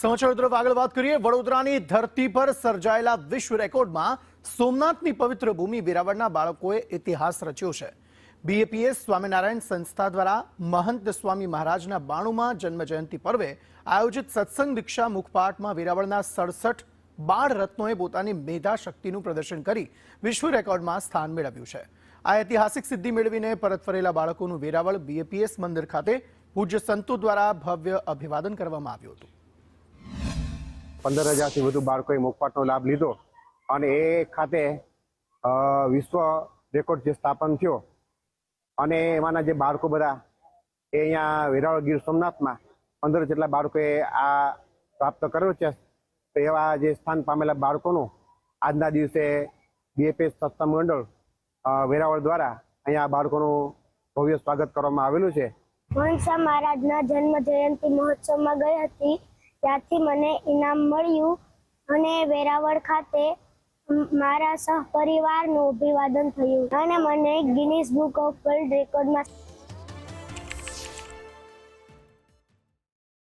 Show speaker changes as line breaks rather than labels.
સમાચાર તરફ આગળ વાત કરીએ। વડોદરાની ધરતી પર સર્જાયેલા વિશ્વ રેકોર્ડમાં સોમનાથની પવિત્ર ભૂમિ વેરાવળના બાળકોએ ઇતિહાસ રચ્યો છે। બીએપીએસ સ્વામિનારાયણ સંસ્થા દ્વારા મહંત સ્વામી મહારાજના 92મા જન્મજયંતિ પર્વે આયોજિત સત્સંગ દીક્ષા મુખપાઠમાં વેરાવળના 67 બાળ રત્નોએ પોતાની મેધા શક્તિનું પ્રદર્શન કરી વિશ્વ રેકોર્ડમાં સ્થાન મેળવ્યું છે। આ ઐતિહાસિક સિદ્ધિ મેળવીને પરત ફરેલા બાળકોનું વેરાવળ બીએપીએસ મંદિર ખાતે પૂજ્ય સંતો દ્વારા ભવ્ય અભિવાદન કરવામાં આવ્યું હતું।
15,000 થી વધુ બાળકોએ મુખપાઠનો લાભ લીધો અને એ ખાતે વિશ્વ રેકોર્ડ જે સ્થાપન થયો અને એમાંના જે બાળકો બધા એ અહીંયા વેરાવળ ગીર સોમનાથમાં 15 જેટલા બાળકોએ આ પ્રાપ્ત કર્યો છે। તો એવા જે સ્થાન પામેલા બાળકોનું આજના દિવસે બીએપીએસ સત્સંગ મંડળ વેરાવળ દ્વારા અહીંયા બાળકોનું ભવ્ય સ્વાગત કરવામાં આવેલું છે।
મહંત મહારાજના જન્મ જયંતિ મહોત્સવમાં ગઈ હતી, ત્યાંથી મને ઇનામ મળ્યું અને વેરાવળ ખાતે મારા સહપરિવારનું અભિવાદન થયું અને મને ગિનીસ બુક ઓફ વર્લ્ડ રેકોર્ડમાં